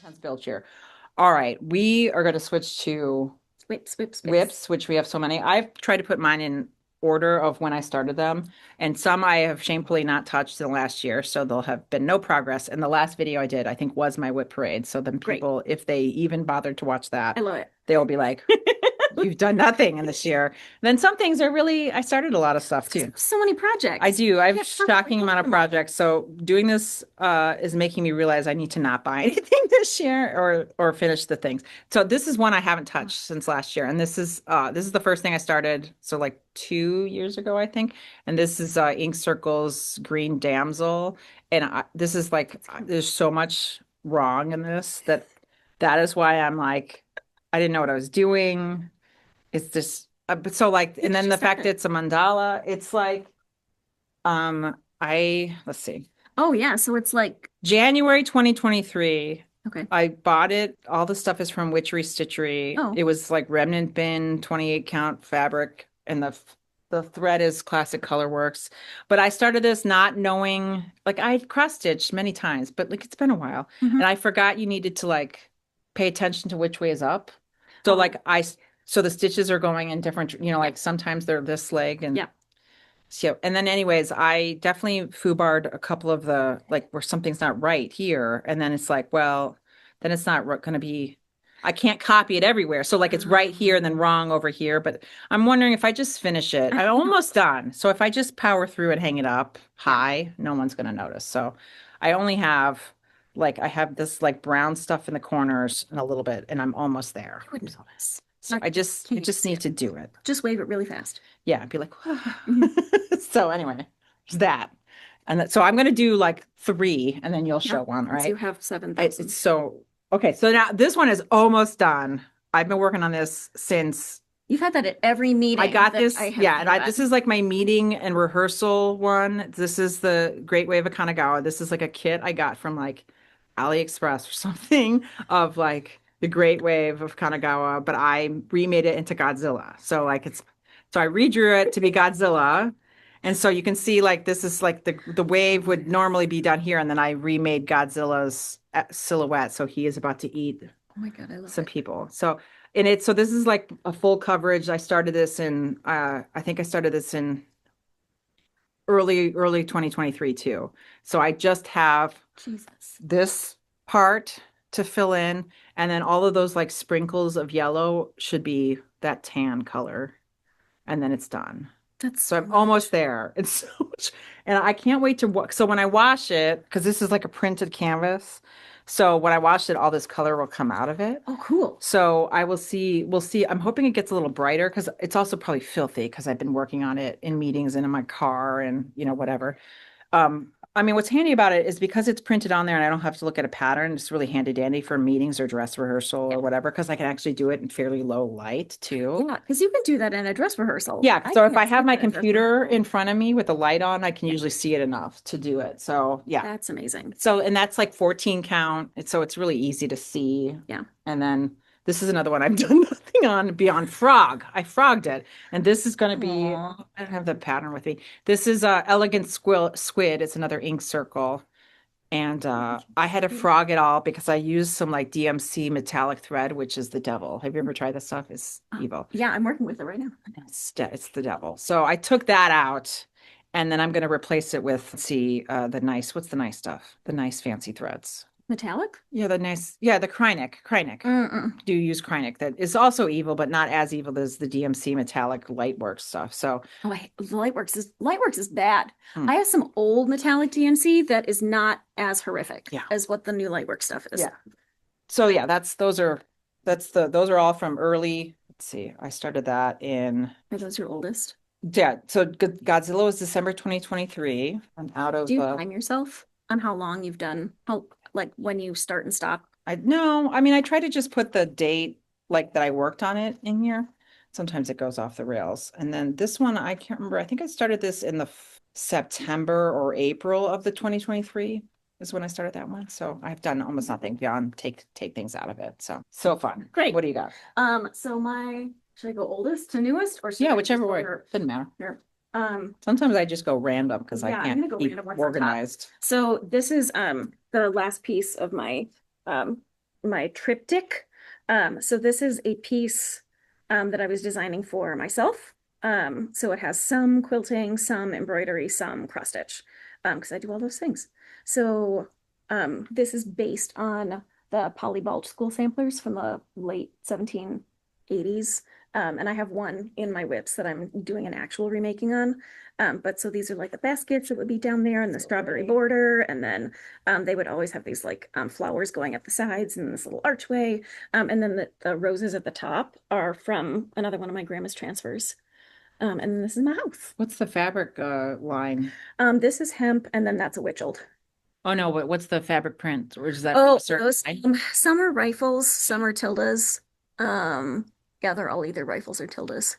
Hans Bilge here. All right, we are going to switch to whips, which we have so many. I've tried to put mine in order of when I started them, and some I have shamefully not touched in the last year, so there'll have been no progress. And the last video I did, I think, was my whip parade. So then Great. people, if they even bothered to watch that, I love it. they will be like, you've done nothing in this year. Then some things are really, I started a lot of stuff too. So many projects. I do. I have Yeah, a shocking amount of projects. So doing this is making me realize I need to not buy anything this year or finish the things. So this is one I haven't touched since last year. And this is the first thing I started. So like 2 years ago, I think. And this is Ink Circle's Green Damsel. And this is like there's so much wrong in this that is why I'm like I didn't know what I was doing. It's just but so like and then the fact it's a mandala, it's like let's see. Oh yeah, so it's like January 2023. okay. I bought it. All the stuff is from Witchery Stitchery. Oh. It was like remnant bin, 28 count fabric, and the thread is classic colorworks. But I started this not knowing, like I've cross stitched many times, but like it's been a while. And I forgot you needed to like pay attention to which way is up. So like so the stitches are going in different, like sometimes they're this leg and Yeah. so, and then anyways, I definitely foobarred a couple of the like where something's not right here. And then it's like, well, then it's not going to be, I can't copy it everywhere. So like it's right here and then wrong over here. But I'm wondering if I just finish it, I'm almost done. So if I just power through and hang it up high, no one's going to notice. So I only have I have this like brown stuff in the corners and a little bit, and I'm almost there. You wouldn't notice. So I just need to do it. Just wave it really fast. Yeah, I'd be like, so anyway, there's that. And so I'm going to do like 3 and then you'll show one, right? You have 7,000. It's so, okay. So now this one is almost done. I've been working on this since. You've had that at every meeting. I got this. Yeah. And this is like my meeting and rehearsal one. This is the Great Wave of Kanagawa. This is like a kit I got from like AliExpress or something of like the Great Wave of Kanagawa, but I remade it into Godzilla. So like so I redrew it to be Godzilla. And so you can see like this is like the wave would normally be done here. And then I remade Godzilla's silhouette. So he is about to eat oh my God, I love some people. So so this is like a full coverage. I started this in I think I started this in early 2023 too. So I just have this part to fill in, and then all of those like sprinkles of yellow should be that tan color, and then it's done. So I'm almost there. It's so much, and I can't wait to so when I wash it, because this is like a printed canvas. So when I wash it, all this color will come out of it. Oh, cool. So we'll see. I'm hoping it gets a little brighter because it's also probably filthy because I've been working on it in meetings and in my car and whatever. I mean, what's handy about it is because it's printed on there and I don't have to look at a pattern. It's really handy dandy for meetings or dress rehearsal or whatever, because I can actually do it in fairly low light too. Yeah, because you can do that in a dress rehearsal. Yeah. So if I have my computer in front of me with the light on, I can usually see it enough to do it. So yeah. That's amazing. So, and that's like 14 count. So it's really easy to see. Yeah. And then this is another one I've done nothing on beyond frog. I frogged it. And this is going to be, I don't have the pattern with me. This is Elegant Squid. It's another ink circle. And I had to frog it all because I used some like DMC metallic thread, which is the devil. Have you ever tried this stuff? It's evil. Yeah, I'm working with it right now. It's the devil. So I took that out and then I'm going to replace it with, let's see, what's the nice stuff? The nice fancy threads. Metallic? Yeah, the Krynic. Do use Krynic. That is also evil, but not as evil as the DMC metallic Lightworks stuff. So the Lightworks is bad. I have some old metallic DMC that is not as horrific as what the new Lightworks stuff is. Yeah. So yeah, those are all from early. Let's see. I started that in. Are those your oldest? Yeah. So Godzilla was December 2023. I'm out of. Do you time yourself on how long you've done? Like when you start and stop? No, I mean, I try to just put the date like that I worked on it in here. Sometimes it goes off the rails. And then this one, I can't remember. I think I started this in the September or April of the 2023 is when I started that one. So I've done almost nothing beyond take things out of it. So fun. Great. What do you got? So should I go oldest to newest or whichever way. Doesn't matter. Here. Sometimes I just go random because I can't keep organized. So this is the last piece of my my triptych. So this is a piece that I was designing for myself. So it has some quilting, some embroidery, some cross stitch, because I do all those things. So this is based on the Poly Balch school samplers from the late 1780s. And I have one in my WIPs that I'm doing an actual remaking on. But so these are like the baskets that would be down there and the strawberry border. And then they would always have these like flowers going up the sides and this little archway. And then the roses at the top are from another one of my grandma's transfers. And then this is my house. What's the fabric line? This is hemp, and then that's a witched. Oh no, but what's the fabric print? Or is that Oh, a certain those line? some are rifles, some are tildes. Yeah, they're all either rifles or tildes.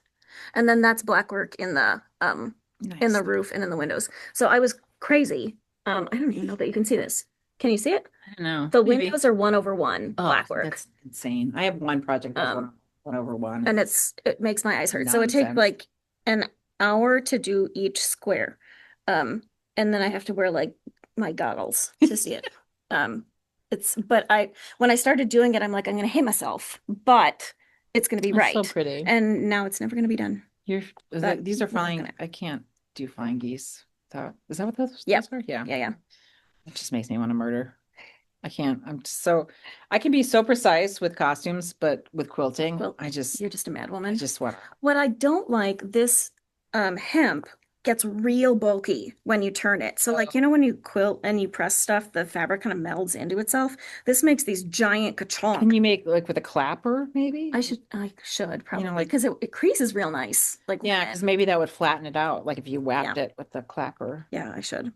And then that's blackwork in the Nice. roof and in the windows. So I was crazy. I don't even know that you can see this. Can you see it? I don't know. The Maybe. windows are 1/1 Oh, blackwork. that's insane. I have one project that's Um, 1/1. And it makes my eyes hurt. So it takes Nonsense. like an hour to do each square. And then I have to wear like my goggles to see it. But when I started doing it, I'm like, I'm gonna hate myself, but it's gonna be That's right. so pretty. And now it's never gonna be done. These are we're flying. gonna- I can't do flying geese. Is that what those Yep. are? Yeah. Yeah. It just makes me want to murder. I can't. I can be so precise with costumes, but with quilting, Well, I You're just a mad I woman. just want. What I don't like, this hemp gets real bulky when you turn it. So like, when you quilt and you press stuff, the fabric kind of melds into itself. This makes these giant ka-chonk. Can you make like with a clapper, maybe? I should probably, like- because it creases real nice. Like, Yeah, because maybe that would flatten it out, like if you whacked it with the clapper. yeah, I should.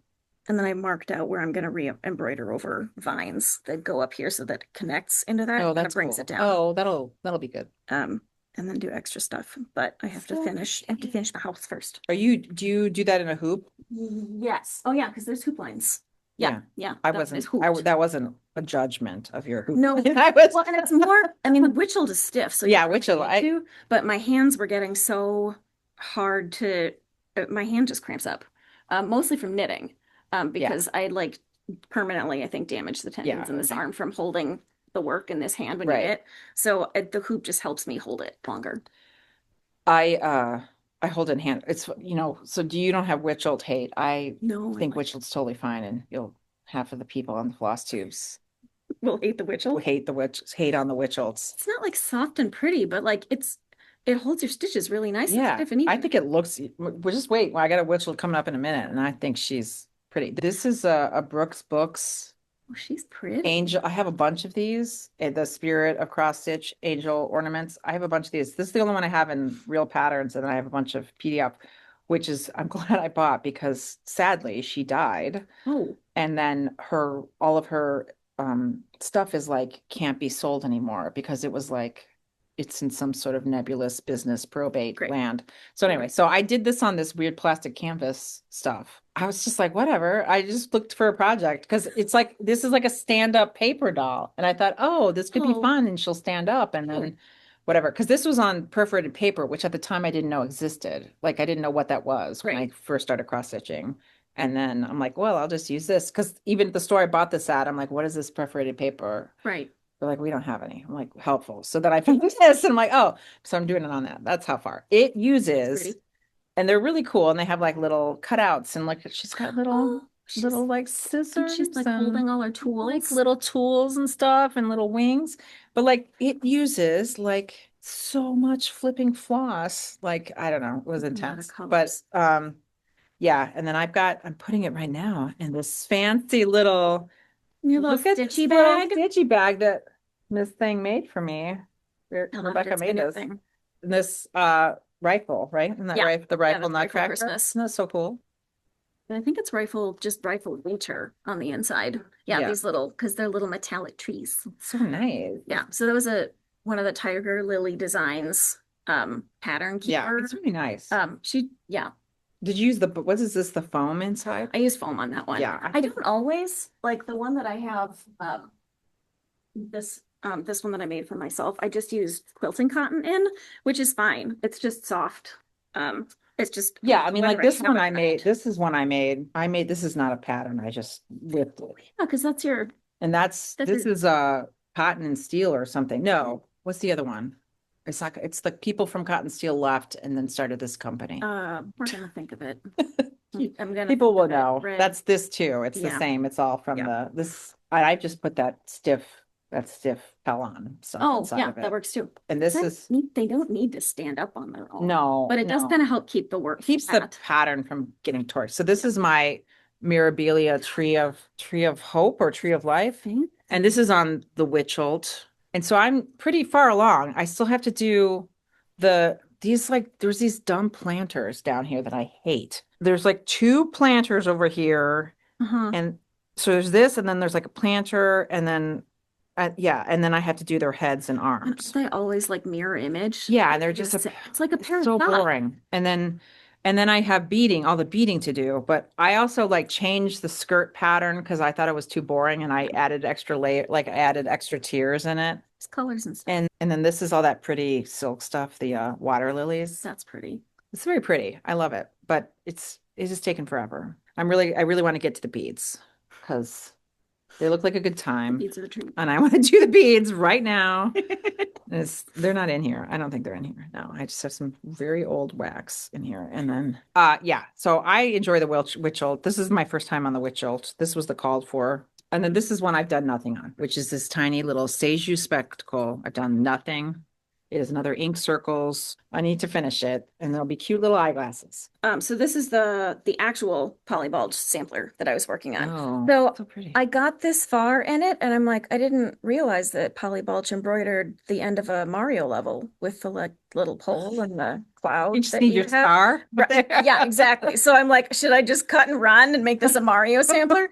And then I marked out where I'm going to re-embroider over vines that go up here so that it connects into that. Oh, and it that's brings cool. it down. Oh, that'll be good. And then do extra stuff. But I have to finish the house first. Do you do that in a hoop? Yes. Oh yeah, because there's hoop lines. Yeah. That wasn't a judgment of your hoop. No, I was. well, and it's more, I mean, the witchel is stiff, so Yeah, you really witchel, need to, but my hands were getting so hard my hand just cramps up, mostly from knitting, because I like permanently, I think, damaged the tendons in this arm from holding the work in this hand when you knit. So the hoop just helps me hold it longer. I hold it in hand. It's so you don't have witched hate. I No, think witched's totally fine, and half of the people on the Flosstubes will hate the witchel. Hate on the witchelds. It's not like soft and pretty, but like it holds your stitches really nice. Yeah, and even. I think it looks. We'll just wait. I got a witchel coming up in a minute, and I think she's pretty. This is a Brooks Books. Oh, she's pretty. Angel. I have a bunch of these. The Spirit of Cross Stitch Angel ornaments. I have a bunch of these. This is the only one I have in real patterns, and then I have a bunch of PDF, which is I'm glad I bought because sadly she died. Oh. And then all of her stuff is like can't be sold anymore because it was like it's in some sort of nebulous business probate land. So anyway, so I did this on this weird plastic canvas stuff. I was just like, whatever. I just looked for a project because it's like this is like a stand-up paper doll. And I thought, oh, this could be fun. And she'll stand up and then whatever. Because this was on perforated paper, which at the time I didn't know existed. Like I didn't know what that was when I first started cross-stitching. And then I'm like, well, I'll just use this. Because even at the store I bought this at, I'm like, what is this perforated paper? Right. They're like, we don't have any. I'm like, helpful. So then I found this and I'm like, oh, so I'm doing it on that. That's how far. It uses, and they're really cool. And they have like little cutouts and like she's got little like scissors. She's like holding all her tools. Like little tools and stuff and little wings. But like it uses like so much flipping floss. Like, I don't know, it was intense. But yeah, and then I'm putting it right now in this fancy little stitchy bag. Stitchy bag that Miss Thing made for me. Rebekah made this. This rifle, right? Isn't that the rifle nutcracker? Christmas. Isn't that so cool? I think it's rifle winter on the inside. Yeah, these little, because they're little metallic trees. So nice. Yeah, so that was one of the Tiger Lily Designs pattern keeper. Yeah, it's really nice. Did you use what is this, the foam inside? I use foam on that one. Yeah. I don't always, like the one that I have, this one that I made for myself, I just used quilting cotton in, which is fine. It's just soft. It's just, I mean, like this one I made, this is one I made. This is not a pattern. I just whipped it. Yeah, because that's your, and this is Cotton and Steel or something. No, what's the other one? It's not, it's the people from Cotton Steel left and then started this company. We're gonna think of it. I'm gonna People think will of it. know. Red. That's this too. It's the Yeah. same. It's all from Yeah. I just put that stiff pell on stuff Oh, inside yeah, of that it. works too. And this is, They don't need to stand up on their own. no, But it does no. kind of help keep the work Keeps the flat. pattern from getting torn. So this is my Mirabilia Tree of Hope or Tree of Life. And this is on the Witchelt. And so I'm pretty far along. I still have to do there's these dumb planters down here that I hate. There's like two planters over here. Uh-huh. And so there's this, and then there's like a planter, and then and then I have to do their heads and arms. They always like mirror image. Yeah, and they're just it's like a pair of so thoughts. boring. And then I have all the beading to do, but I also like changed the skirt pattern because I thought it was too boring and I added extra layer, like I added extra tiers in it. It's colors and stuff. And then this is all that pretty silk stuff, the water lilies. That's pretty. It's very pretty. I love it, but it's just taken forever. I really want to get to the beads because they look like a good time. Beads are the treat. And I want to do the beads right now. They're not in here. I don't think they're in here. No, I just have some very old wax in here. And then, so I enjoy the Witchelt. This is my first time on the Witchelt. This was the called for. And then this is one I've done nothing on, which is this tiny little Sajou spectacle. I've done nothing. It is another ink circles. I need to finish it, and there'll be cute little eyeglasses. So this is the actual Poly Bulge sampler that I was working on. Oh, so pretty. I got this far in it, and I'm like, I didn't realize that Poly Bulge embroidered the end of a Mario level with the like little pole and the cloud. You just need your star. Right. Yeah, exactly. So I'm like, should I just cut and run and make this a Mario sampler?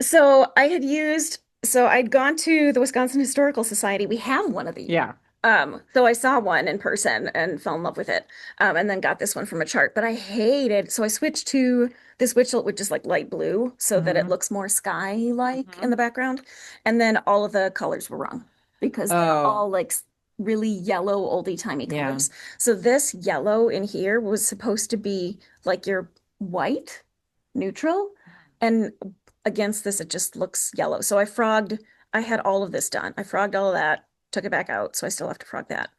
So I'd gone to the Wisconsin Historical Society. We have one of these. Yeah. So I saw one in person and fell in love with it. And then got this one from a chart, but I hated, so I switched to this Witchelt, which is like light blue so that it looks more sky-like in the background. And then all of the colors were wrong because they're all like really yellow, oldie-timey colors. Yeah. So this yellow in here was supposed to be like your white neutral, and against this, it just looks yellow. So I had all of this done. I frogged all of that, took it back out, so I still have to frog that.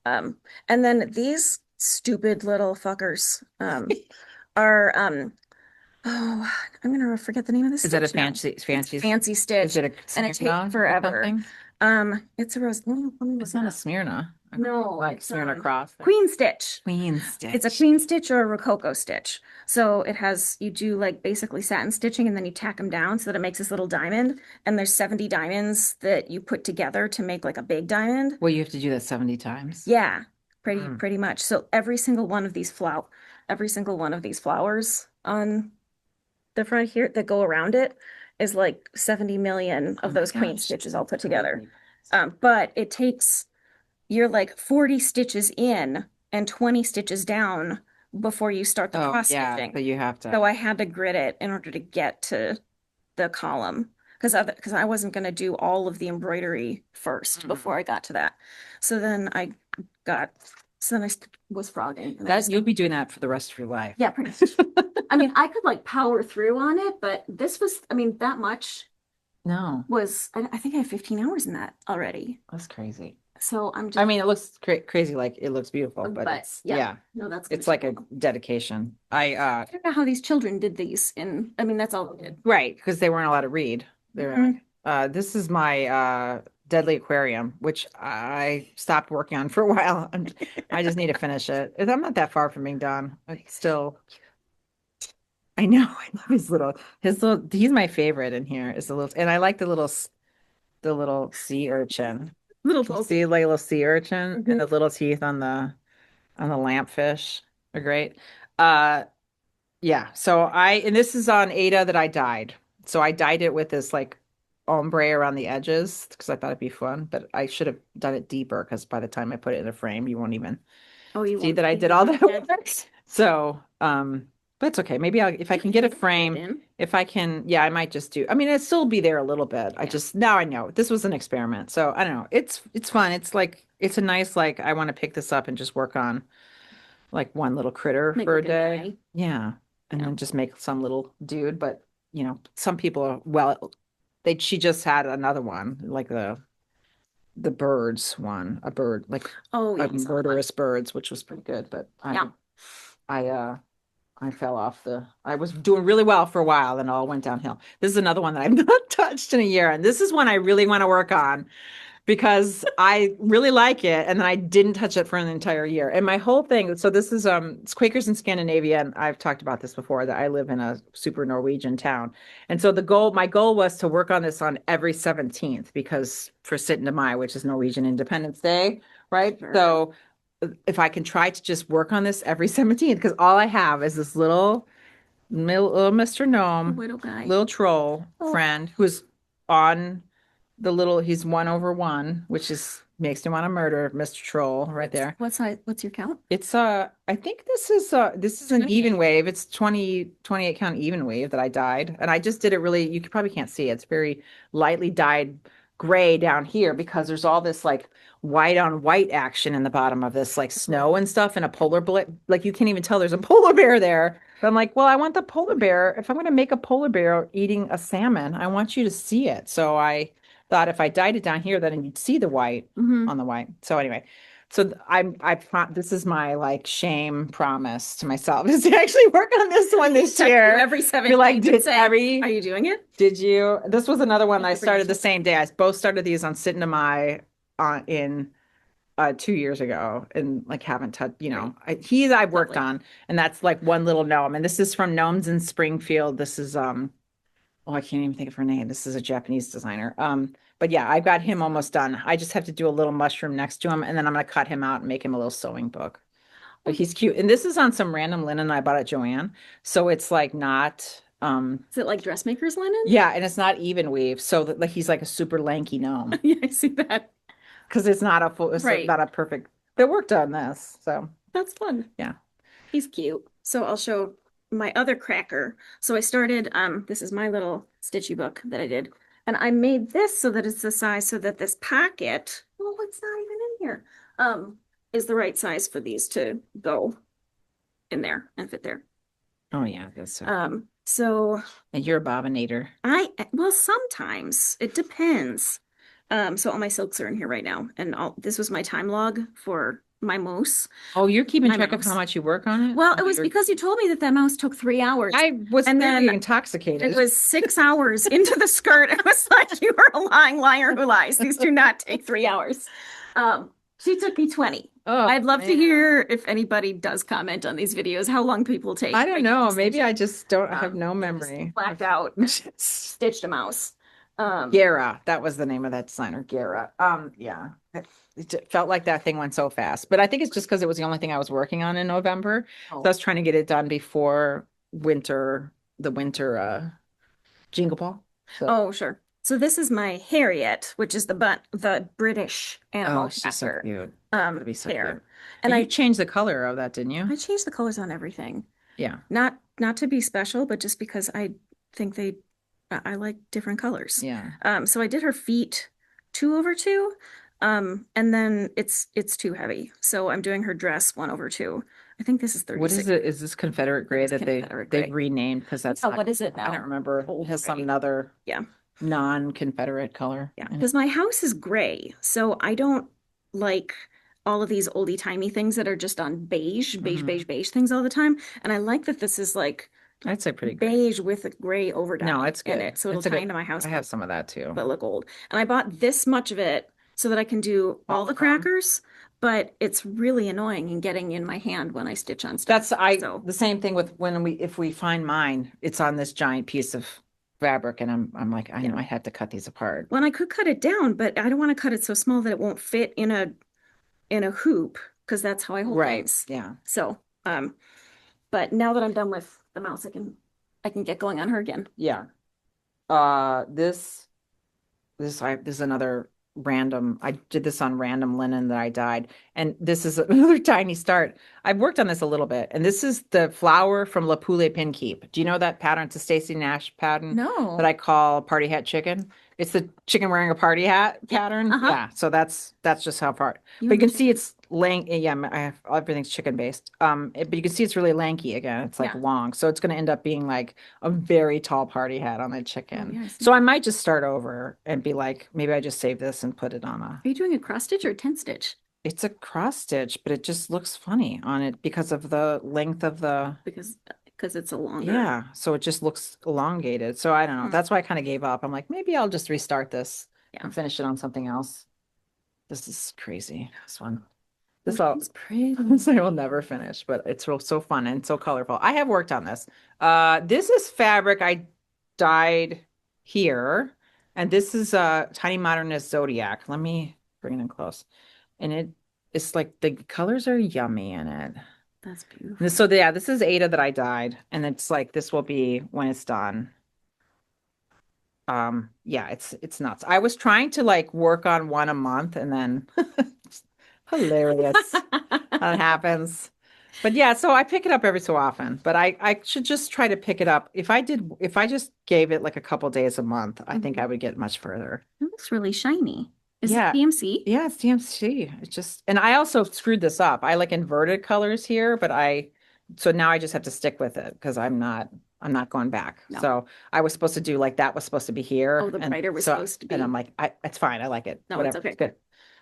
And then these stupid little fuckers are I'm gonna forget the name of this. Is that a fancy stitch? Is it a and it takes forever. It's a rose. It's not a Smyrna. No, like Smyrna cross. Queen stitch. Queen stitch. It's a queen stitch or a rococo stitch. So you do like basically satin stitching and then you tack them down so that it makes this little diamond. And there's 70 diamonds that you put together to make like a big diamond. Well, you have to do that 70 times. Yeah, pretty much. So every single one of these flowers on the front here that go around it is like 70 million of those queen stitches all put together. But it takes, you're like 40 stitches in and 20 stitches down before you start the cross stitching. So you have to. So I had to grid it in order to get to the column because I wasn't going to do all of the embroidery first before I got to that. So then I was frogging. You'll be doing that for the rest of your life. Yeah, pretty much. I mean, I could like power through on it, but this was, that much. No. I think I have 15 hours in that already. That's crazy. So I'm just. I mean, it looks crazy, like it looks beautiful, but it's, No, that's. It's like a dedication. I don't know how these children did these, that's all they did. Right, because they weren't allowed to read. This is my Deadly Aquarium, which I stopped working on for a while. I just need to finish it. I'm not that far from being done. I know. I love he's my favorite in here is and I like the little sea urchin. See, like a little sea urchin and the little teeth on the lampfish are great. So and this is on Ada that I dyed. So I dyed it with this like ombre around the edges because I thought it'd be fun, but I should have done it deeper because by the time I put it in a frame, you won't even see that I did all that work. So, but it's okay. Maybe if I can get a frame, I might just do, it'll still be there a little bit. Now I know this was an experiment. So I don't know. It's fun. It's like, it's a nice, like, I want to pick this up and just work on like one little critter for a day. Yeah. And then just make some little dude. But some people are, she just had another one, like the birds one, a bird, like Oh, yeah. murderous birds, which was pretty good, but Yeah. I fell off I was doing really well for a while, then it all went downhill. This is another one that I've not touched in a year, and this is one I really want to work on because I really like it, and then I didn't touch it for an entire year. And my whole thing, so this is it's Quakers in Scandinavia, and I've talked about this before, that I live in a super Norwegian town. And so my goal was to work on this on every 17th because for 17. Mai, which is Norwegian Independence Day, right? Sure. So if I can try to just work on this every 17th, because all I have is this little Mr. Gnome, Little guy. little troll Oh. friend who's on he's 1/1, which makes me want to murder Mr. Troll right there. What size? What's your count? It's I think this is an even wave. It's 28 count even wave that I dyed. And I just did it really, you probably can't see it. It's very lightly dyed gray down here because there's all this like white on white action in the bottom of this, like snow and stuff, and a polar bear. Like you can't even tell there's a polar bear there. But I'm like, well, I want the polar bear. If I'm going to make a polar bear eating a salmon, I want you to see it. So I thought if I dyed it down here, then you'd see the white on the white. So anyway, this is my like shame promise to myself is to actually work on this one this year. Every 7 You're like, are you doing it? Did you? This was another one I started the same day. I both started these on Sit Mai in 2 years ago and like haven't touched, I've worked on, and that's like one little gnome. And this is from Gnomes in Springfield. This is I can't even think of her name. This is a Japanese designer. But yeah, I've got him almost done. I just have to do a little mushroom next to him, and then I'm gonna cut him out and make him a little sewing book. But he's cute. And this is on some random linen I bought at Joann. So it's like not Is it like dressmaker's linen? yeah, and it's not even weave. So that like he's like a super lanky gnome. Yeah, I see that. Because it's not not a perfect, but it worked on this. So that's fun. Yeah. He's cute. So I'll show my other cracker. So I started, this is my little stitchy book that I did. And I made this so that it's the size so that this packet, well, it's not even in here, is the right size for these to go in there and fit there. Oh yeah, that's so and you're a bobbinator. Well, sometimes it depends. So all my silks are in here right now, and this was my time log for my mouse. Oh, you're keeping track of how much you work on it? Well, it was because you told me that mouse took 3 hours. I was then intoxicated. It was 6 hours into the skirt. I was like, you are a lying liar who lies. These do not take 3 hours. She took me 20. Oh, I'd love to hear if anybody does comment on these videos, how long people take. I don't know. Maybe I just don't have no memory. Blacked out, stitched a mouse. Gera, that was the name of that designer, Gera. Yeah. It felt like that thing went so fast, but I think it's just because it was the only thing I was working on in November. So I was trying to get it done before the winter Jingle Ball. So. Oh, sure. So this is my Harriet, which is the British animal she's so cute. It'd be so hair. cute. And I changed the color of that, didn't you? I changed the colors on everything. Yeah. Not to be special, but just because I think I like different colors. Yeah. So I did her feet 2/2. And then it's too heavy. So I'm doing her dress 1/2. I think this is 36. What is it? Is this Confederate gray that they've renamed? Because that's what is it now? I don't remember. It has some other non-Confederate color. Yeah. Because my house is gray. So I don't like all of these oldie timey things that are just on beige things all the time. And I like that this is like I'd say pretty beige with a gray overdone. No, it's good. In it, so it'll tie into my house. I have some of that too. But look old. And I bought this much of it so that I can do all the crackers, but it's really annoying in getting in my hand when I stitch on stuff. The same thing with if we find mine, it's on this giant piece of fabric, and I'm like, I know I had to cut these apart. Well, I could cut it down, but I don't want to cut it so small that it won't fit in a hoop, because that's how I hold things. Yeah. So, but now that I'm done with the mouse, I can get going on her again. Yeah. This is another random. I did this on random linen that I dyed, and this is another tiny start. I've worked on this a little bit, and this is the flower from Poulet Pinkeep. Do you know that pattern? It's a Stacy Nash pattern. No. That I call Party Hat Chicken. It's the chicken wearing a party hat pattern. uh-huh. Yeah. So that's just how far. You But you can mentioned- see it's yeah, I have everything's chicken based. But you can see it's really lanky again. It's like Yeah. long. So it's going to end up being like a very tall party hat on the Oh, chicken. yeah, I see. So I might just start over and be like, maybe I just save this and put it on a, Are you doing a cross stitch or a 10 stitch? it's a cross stitch, but it just looks funny on it because of the length of the, Because it's a longer. yeah. So it just looks elongated. So I don't know. Hmm. That's why I kind of gave up. I'm like, maybe I'll just restart this Yeah. and finish it on something else. This is crazy. This one. This This all one's pretty. this I will never finish, but it's real so fun and so colorful. I have worked on this. This is fabric I dyed here, and this is a tiny modernist Zodiac. Let me bring it in close. And it's like the colors are yummy in it. That's beautiful. So yeah, this is Ada that I dyed, and it's like this will be when it's done. Yeah, it's nuts. I was trying to like work on one a month and then hilarious. That happens. But yeah, so I pick it up every so often, but I should just try to pick it up. If I just gave it like a couple days a month, I think I would get much further. It looks really shiny. Is Yeah. it DMC? Yeah, it's DMC. It's just, and I also screwed this up. I like inverted colors here, but so now I just have to stick with it because I'm not going back. No. So I was supposed to do like that was supposed to be here. Oh, the and brighter was so- supposed to be. And I'm like, it's fine. I like it. No, Whatever. it's okay. Good.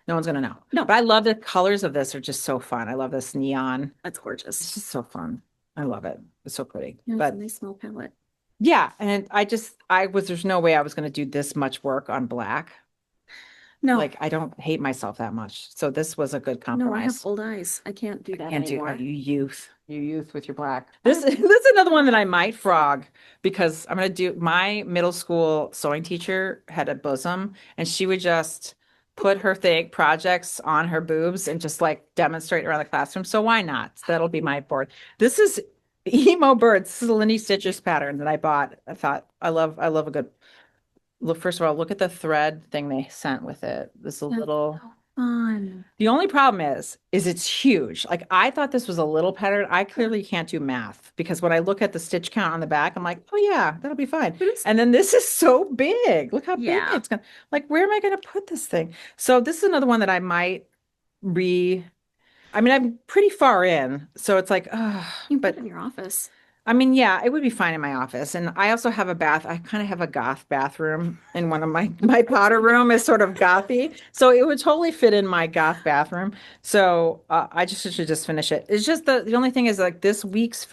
No one's gonna know. No. But I love the colors of this are just so fun. I love this neon. That's It's gorgeous. just so fun. I love it. It's so pretty. Yeah, it's But a nice small palette. yeah, and there's no way I was gonna do this much work on black. No, Like I don't hate myself that much. So this was a good no, I have compromise. old eyes. I can't do that Can't do anymore. you youth with your black. This is another one that I might frog because I'm gonna do my middle school sewing teacher had a bosom and she would just put her projects on her boobs and just like demonstrate around the classroom. So why not? So that'll be my board. This is emo birds. This is a Lindy Stitches pattern that I bought. I thought I love a good look. First of all, look at the thread thing they sent with it. This little. Fun. The only problem is it's huge. Like I thought this was a little pattern. I clearly can't do math because when I look at the stitch count on the back, I'm like, oh yeah, that'll be fine. And then this is so big. Look how big Yeah. it's gonna, like, where am I gonna put this thing? So this is another one that I might I mean, I'm pretty far in, so it's like, You but put it in your office. I mean, yeah, it would be fine in my office. And I also have I kind of have a goth bathroom in one of my powder room is sort of gothy. So it would totally fit in my goth bathroom. So I should just finish it. It's just the only thing is like this week's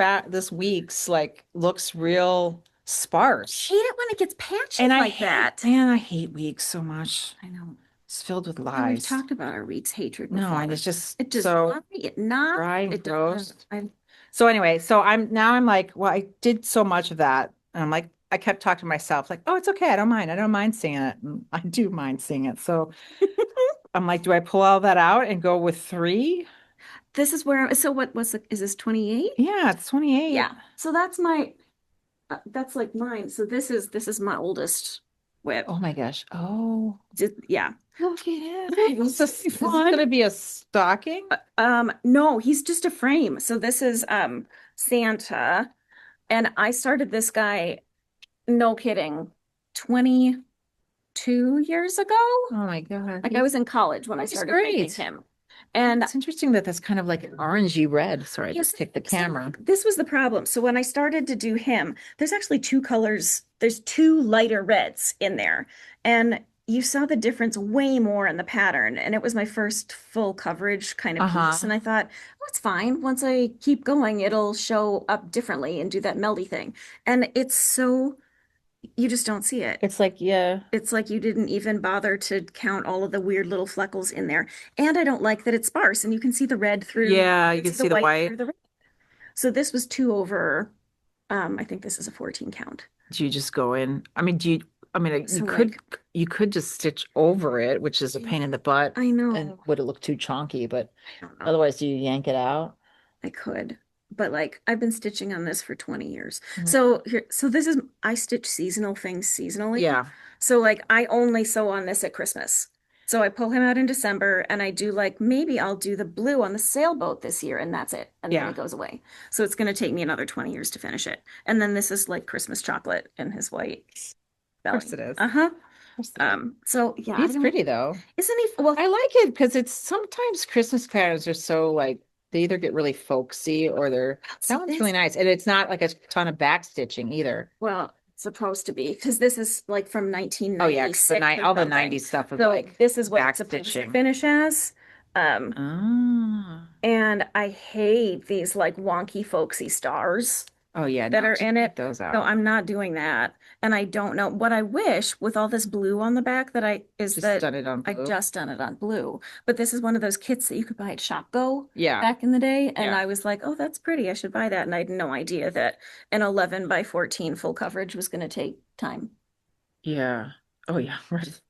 like looks real sparse. Hate it when it gets patchy And like that. Man, I hate weeks so much. I know. It's filled with And we've lies. talked about our week's hatred No, before. and it's just It does so not make it not. dry and It gross. does. So anyway, so I'm like, well, I did so much of that. And I'm like, I kept talking to myself, like, oh, it's okay. I don't mind. I don't mind seeing it. And I do mind seeing it. So I'm like, do I pull all that out and go with 3? This is where. So is this 28? Yeah, it's 28. Yeah. So that's that's like mine. So this is my oldest WIP. Oh my gosh. Oh, Yeah. look at it. This is gonna be a stocking. No, he's just a frame. So this is Santa, and I started this guy, no kidding, 22 years ago. Oh my God. Like I was in college when I That's started great. painting him. And It's interesting that that's kind of like an orangey red. Sorry, I Yes, just kicked the so camera. this was the problem. So when I started to do him, there's actually 2 colors. There's 2 lighter reds in there. And you saw the difference way more in the pattern. And it was my first full coverage kind of piece. And I thought, oh, it's fine. Once I keep going, it'll show up differently and do that meldy thing. And it's so, you just don't see it. It's like, yeah. It's like you didn't even bother to count all of the weird little fleckles in there. And I don't like that it's sparse and you can see the red through. Yeah, you can see the white. through the red. So this was 2 over, I think this is a 14 count. Do you just go in? I mean, So, you could just stitch over it, which is a pain in the butt. I know. And would it look too chunky? But I don't know. otherwise, do you yank it out? I could, but like I've been stitching on this for 20 years. Mhm. So this is, I stitch seasonal things seasonally. Yeah. So like I only sew on this at Christmas. So I pull him out in December and I do like, maybe I'll do the blue on the sailboat this year and that's it. And then Yeah. it goes away. So it's going to take me another 20 years to finish it. And then this is like Christmas chocolate in his white belly. Of course it is. Uh-huh. So yeah, It's pretty though. isn't he? Well, I like it because it's sometimes Christmas patterns are so like they either get really folksy or they're see, that one's really nice. And it's not like a ton of back stitching either. well, it's supposed to be because this is like from Oh yeah, 'cause 1996 or all the something. 90s stuff was So like this is what back it's supposed to stitching. finish as. Um, Ah. and I hate these like wonky folksy stars Oh yeah, that no, are in it. take those So out. I'm not doing that. And I don't know what I wish with all this blue on the back Just that done it on I blue. just done it on blue. But this is one of those kits that you could buy at ShopGo Yeah. back in the day. And Yeah. I was like, oh, that's pretty. I should buy that. And I had no idea that an 11 by 14 full coverage was going to take time. Yeah. Oh yeah. Right.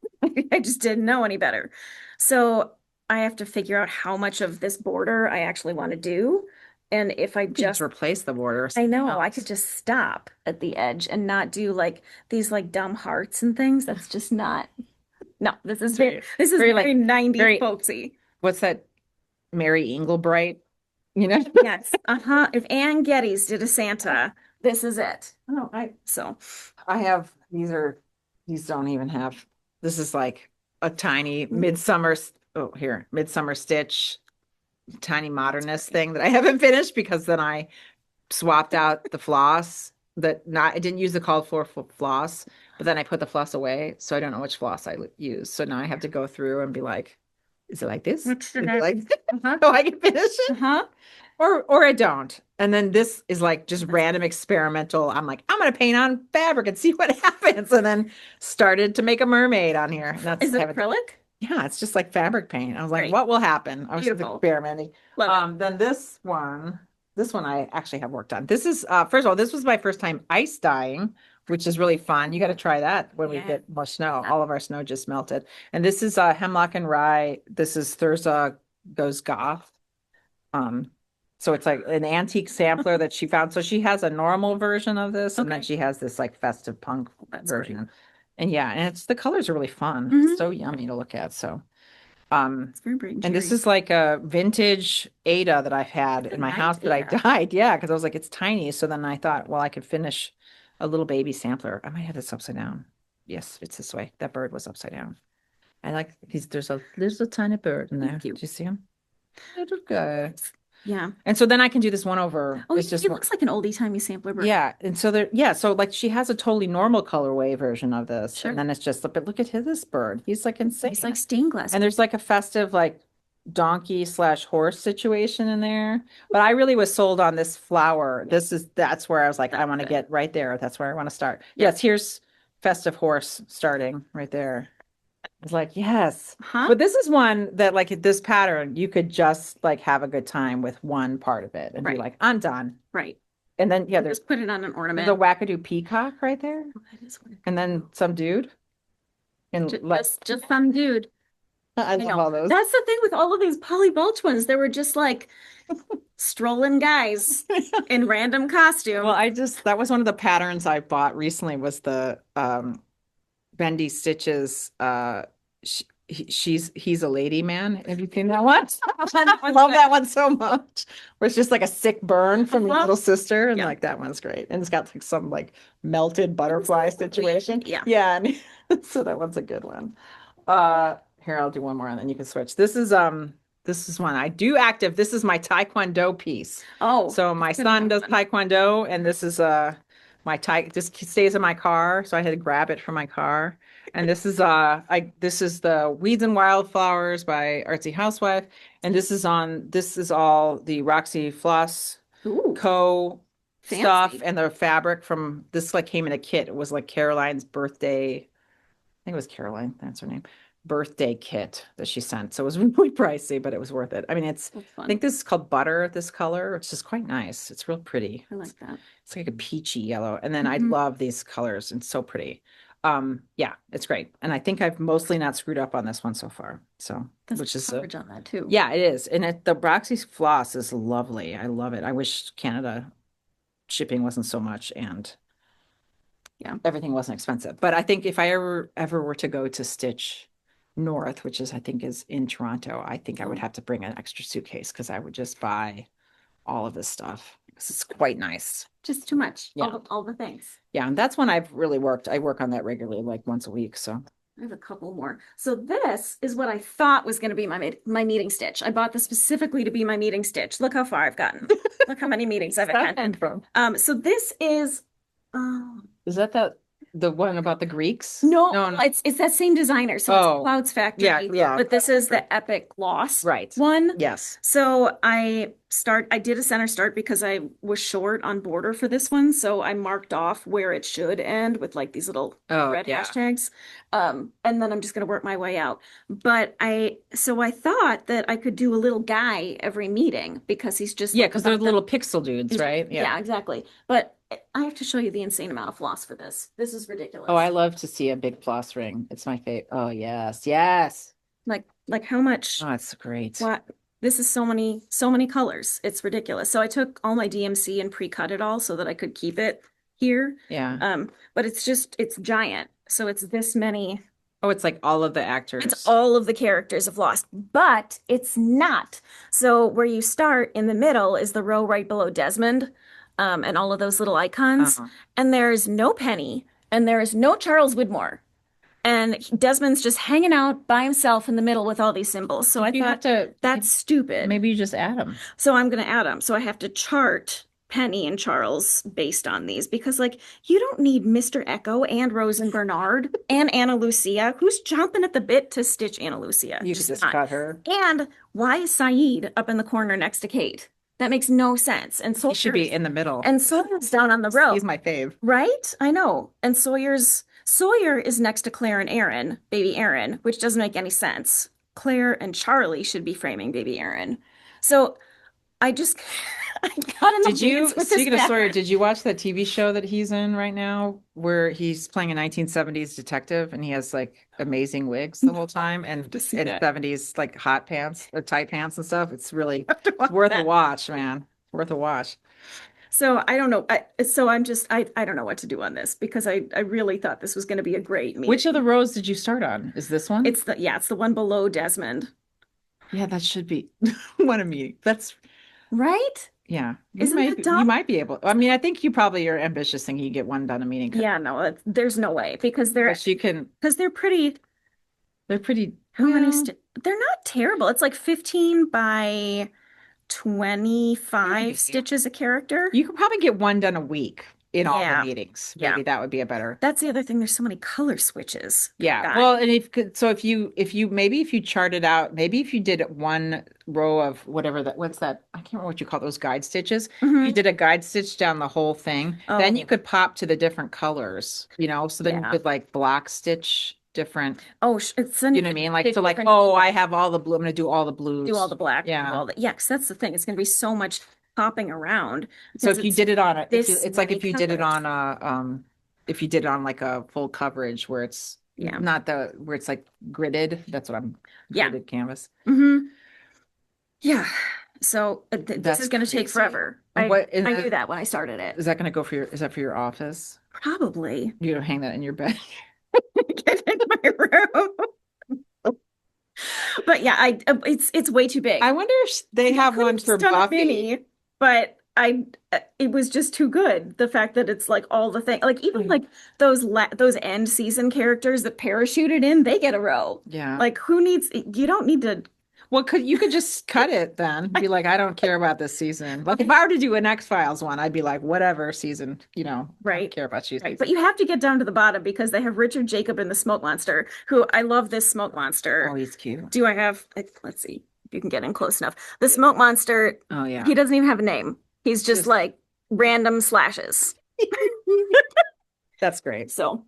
I just didn't know any better. So I have to figure out how much of this border I actually want to do. And if I You could just just replace the border. Or I something know, I else. could just stop at the edge and not do like these like dumb hearts and things. That's just not. No, this is Very very like 90s very folksy. what's that Mary Englebright? You know? Yes. Uh-huh. If Ann Geddes did a Santa, this is it. Oh, So, I have these don't even have this is like a tiny midsummer stitch tiny modernist thing that I haven't finished because then I swapped out the floss I didn't use the called for floss, but then I put the floss away, so I don't know which floss I use. So now I have to go through and be like, is it like this? which Is it like uh-huh. so I can finish it? Uh-huh. Or I don't. And then this is like just random experimental. I'm like, I'm gonna paint on fabric and see what happens. And then started to make a mermaid on here. And that's Is it acrylic? yeah, it's just like fabric paint. I was like, Great. what will happen? I was just Beautiful. experimenting. Love it. Then this one I actually have worked on. This is first of all, this was my first time ice dyeing, which is really fun. You got to try that when we Yeah. get more snow. All of our snow just melted. And this is Hemlock and Rye. This is Thirza Goes Goth. So it's like an antique sampler that she found. So she has a normal version of this, and then Okay. she has this like festive punk That's great. version. And yeah, and the colors are really fun. Mhm. It's so yummy to look at. So It's very bright and this cherry. is like a vintage Ada that I've had That's a in my nice house that I Ada. dyed. Yeah, because I was like, it's tiny. So then I thought, well, I could finish a little baby sampler. I might have this upside down. Yes, it's this way. That bird was upside down. I like there's a tiny bird in there. Thank you. Do you see him? Little guy. Yeah. And so then I can do this one over. Oh, It's just it looks like an oldie timey sampler bird. yeah. And so so like she has a totally normal colorway version of this. Sure. And then it's just, but look at this bird. He's like insane. It's like stained glass. And there's like a festive like donkey/horse situation in there. But I really was sold on this flower. That's where I was like, I want to get right there. That's where I want to start. Yeah. Yes, here's festive horse starting right there. It's like, yes. Huh? But this is one that like this pattern, you could just like have a good time with one part of it and be Right. like, I'm done. Right. And then yeah, there's Just put it on an ornament. the wackadoo peacock right there. Oh, that is weird. And then some dude. And like Just some dude. I love all those. That's the thing with all of these Polly Balch ones. They were just like strolling guys in random costumes. Well, that was one of the patterns I bought recently was the Bendy Stitches he's a lady man. Have you seen that one? I love that one so much. Where it's just like a sick burn from your little sister, and Yeah. like that one's great. And it's got like some like melted butterfly situation. Yeah. Yeah. And so that one's a good one. Here I'll do one more and then you can switch. This is one I do active. This is my Taekwondo piece. Oh, So my that's good son does one. Taekwondo, and this is my just stays in my car, so I had to grab it from my car. And this is this is the Weeds and Wildflowers by Artsy Housewife, and this is all the Roxy Floss Ooh, Co fancy. stuff and the fabric from this like came in a kit. It was like Caroline's birthday. I think it was Caroline, that's her name. Birthday kit that she sent. So it was really pricey, but it was worth it. I mean, That's I fun. think this is called Butter, this color. It's just quite nice. It's real pretty. I like that. It's like a peachy yellow. And then I Mhm. love these colors and so pretty. Yeah, it's great. And I think I've mostly not screwed up on this one so far. So, That's which is coverage on that too. yeah, it is. And the Roxy floss is lovely. I love it. I wish Canada shipping wasn't so much and Yeah. everything wasn't expensive. But I think if I ever were to go to Stitch North, which I think is in Toronto, I think I would have to bring an extra suitcase because I would just buy all of this stuff because it's quite nice. Just too much. Yeah. All the things. Yeah, and that's when I've really worked. I work on that regularly, like once a week. So I have a couple more. So this is what I thought was going to be my meeting stitch. I bought this specifically to be my meeting stitch. Look how far I've gotten. Look how many meetings I've attended. From? So this is um Is that the one about the Greeks? no, it's that same designer. So it's Clouds Factory. Yeah. But this is the Epic Gloss Right. one. Yes. So I did a center start because I was short on border for this one. So I marked off where it should end with like these little red hashtags. And then I'm just gonna work my way out. But I thought that I could do a little guy every meeting because he's just because they're little pixel dudes, right? Yeah, exactly. But I have to show you the insane amount of floss for this. This is ridiculous. Oh, I love to see a big floss ring. It's my favorite. Oh, yes. Like how much? Oh, it's great. What? This is so many colors. It's ridiculous. So I took all my DMC and pre-cut it all so that I could keep it here. Yeah. But it's giant. So it's this many. Oh, it's like all of the actors. It's all of the characters of Lost, but it's not. So where you start in the middle is the row right below Desmond. And all of those little icons. And there's no Penny, and there is no Charles Widmore. And Desmond's just hanging out by himself in the middle with all these symbols. So I thought that's stupid. Maybe you just add them. So I'm going to add them. So I have to chart Penny and Charles based on these because, like, you don't need Mr. Echo and Rose and Bernard and Anna Lucia. Who's chomping at the bit to stitch Anna Lucia? You just cut her. And why is Saeed up in the corner next to Kate? That makes no sense. And he should be in the middle. And Sawyer's down on the row. He's my fave. Right? I know. And Sawyer is next to Claire and Aaron, baby Aaron, which doesn't make any sense. Claire and Charlie should be framing baby Aaron. So I got in the weeds with speaking this of Sawyer, did you watch that TV show that he's in right now where he's playing a 1970s detective and he has like amazing wigs the whole time and 70s like hot pants or tight pants and stuff? It's really worth a watch, man. Worth a watch. So I don't know. I don't know what to do on this because I really thought this was going to be a great meeting. Which of the rows did you start on? Is this one? It's the one below Desmond. Yeah, that should be one a meeting. That's right. Yeah, you might be able. I mean, I think you're ambitious thinking you get one done a meeting. Yeah, no, there's no way because they're pretty. They're pretty. How many? They're not terrible. It's like 15 by 25 stitches a character. You could probably get one done a week in all the meetings. Maybe that would be a better. That's the other thing. There's so many color switches. Yeah. Well, and if you chart it out, maybe if you did one row of what's that? I can't remember what you call those guide stitches. Mm-hmm. If you did a guide stitch down the whole thing, then you could pop to the different colors, so then you could like block stitch different. Oh, it's you know what I mean? Like, so like, I have all the blue. I'm going to do all the blues. Do all the black. Yeah. Because that's the thing. It's going to be so much popping around. So if you did it on it's like if you did it on like a full coverage where it's not where it's like gridded. That's what I'm gridded canvas. Mm-hmm. Yeah. So this is going to take forever. I knew that when I started it. Is that going to go is that for your office? Probably. You're going to hang that in your bed. Get in my room. But yeah, it's way too big. I wonder if they have one for Buffy. But it was just too good. The fact that it's like all the thing, like even like those end season characters that parachuted in, they get a row. Yeah. Like you don't need to. Well, you could just cut it then. Be like, I don't care about this season. Like if I were to do an X-Files one, I'd be like, whatever season, right. I don't care about you. Right. But you have to get down to the bottom because they have Richard Jacob in the Smoke Monster, who I love this Smoke Monster. Oh, he's cute. Do I have, let's see if you can get in close enough. The Smoke Monster. Oh yeah. He doesn't even have a name. He's just like random slashes. That's great. So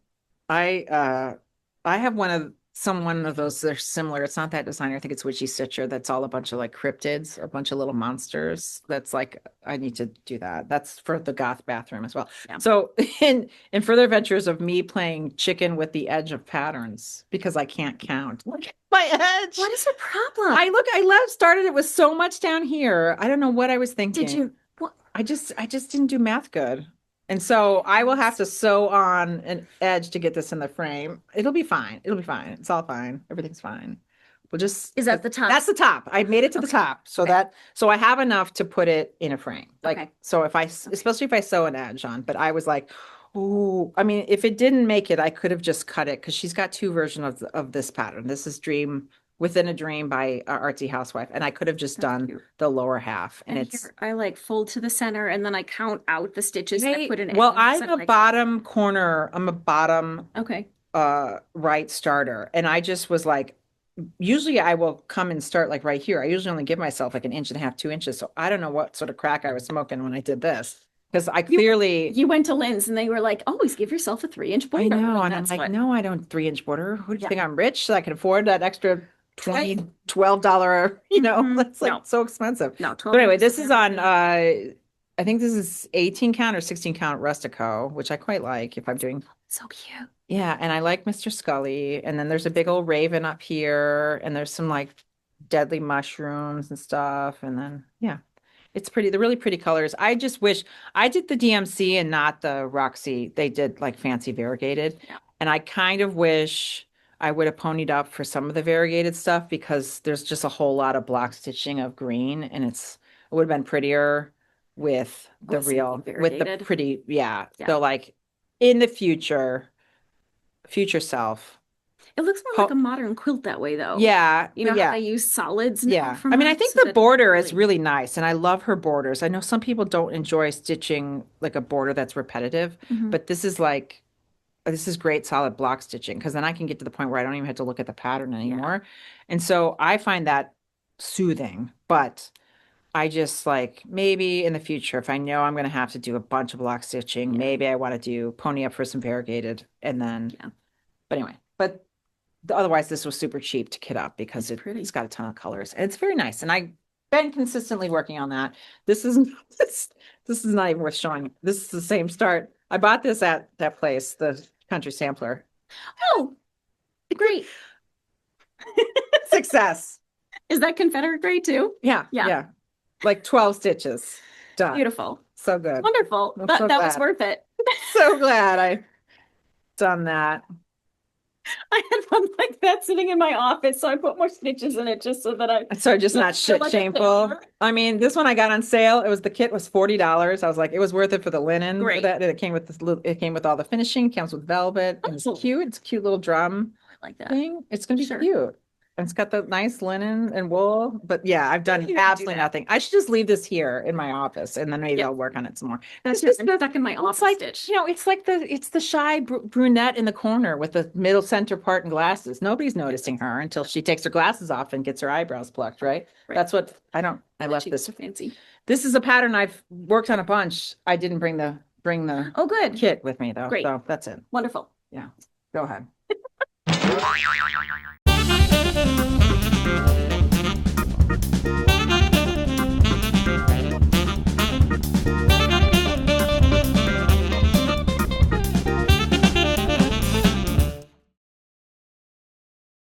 I have one of those. They're similar. It's not that designer. I think it's Witchy Stitcher. That's all a bunch of like cryptids, a bunch of little monsters. That's like, I need to do that. That's for the goth bathroom as well. Yeah. So in further adventures of me playing chicken with the edge of patterns because I can't count. Look at my edge. What is your problem? I started it with so much down here. I don't know what I was thinking. Did you? What? I just didn't do math good. And so I will have to sew on an edge to get this in the frame. It'll be fine. It's all fine. Everything's fine. Is that the top? That's the top. I made it to the top. So I have enough to put it in a frame. Like, so especially if I sew an edge on, but I was like, Oh, I mean, if it didn't make it, I could have just cut it because she's got two versions of this pattern. This is Dream Within a Dream by Artsy Housewife, and I could have just That's done cute. the lower half, and it's here I like fold to the center and then I count out the stitches that I put in. well, ends, I'm and, a bottom corner. I'm a bottom okay. right starter, and I just was like, usually I will come and start like right here. I usually only give myself like an inch and a half, 2 inches. So I don't know what sort of crack I was smoking when I did this. Because I clearly You went to Lynn's and they were like, always give yourself a 3-inch border. I know, and I'm that's like, what- no, I don't 3-inch border. Who do you Yeah. think I'm rich so I can afford that extra $20, $12, Mhm. that's like No. so expensive. No, But anyway, this inches is everything. on I think this is 18 count or 16 count Rustico, which I quite like if I'm doing So cute. yeah, and I like Mr. Scully. And then there's a big old raven up here, and there's some like deadly mushrooms and stuff. And then yeah, it's pretty. They're really pretty colors. I just wish I did the DMC and not the Roxy. They did like fancy variegated. Yeah. And I kind of wish I would have ponied up for some of the variegated stuff because there's just a whole lot of block stitching of green, and it would have been prettier with the Oh, something real with the variegated. pretty yeah. Yeah. So like in the future self. It looks more like a modern quilt that way though. Yeah, You know yeah. how they use solids now Yeah. from I mean, I that, think so the that border is really nice, and I love her borders. I know some people don't enjoy stitching like a border that's repetitive, Mhm. but this is great solid block stitching because then I can get to the point where I don't even have to look at the pattern anymore. And so I find that soothing, but I just like maybe in the future, if I know I'm going to have to do a bunch of block stitching, maybe I want to do pony up for some variegated and then, but anyway, but otherwise this was super cheap to kit up because it's got a ton of colors and it's very nice. And I've been consistently working on that. This is this is not even worth showing. This is the same start. I bought this at that place, the Country Sampler. Oh, great. Success. Is that Confederate gray too? Yeah. Yeah. Like 12 stitches. Done. Beautiful. So good. Wonderful. I'm That so was glad. worth it. So glad I done that. I had one like that sitting in my office, so I put more stitches in it just so that I So just not feel shit like a shameful. failure. I mean, this one I got on sale. The kit was $40. I was like, it was worth it for the linen. Great. That it came with it came with all the finishing, comes with velvet. And it's Oh. cute. It's a cute little drum I like that. thing. It's gonna be Sure. cute. And it's got the nice linen and wool. But yeah, I've done You can do absolutely that. nothing. I should just leave this here in my office and then maybe Yeah. I'll work on it some more. That's It's just just I'm stuck in my it's office like, stitch. it's like it's the shy brunette in the corner with the middle center part and glasses. Nobody's noticing her until she takes her glasses off and gets her eyebrows plucked, right? Right. That's what I left She's this. so fancy. This is a pattern I've worked on a bunch. I didn't bring the Oh, good. kit with me though. Great. So that's it. Wonderful. Go ahead.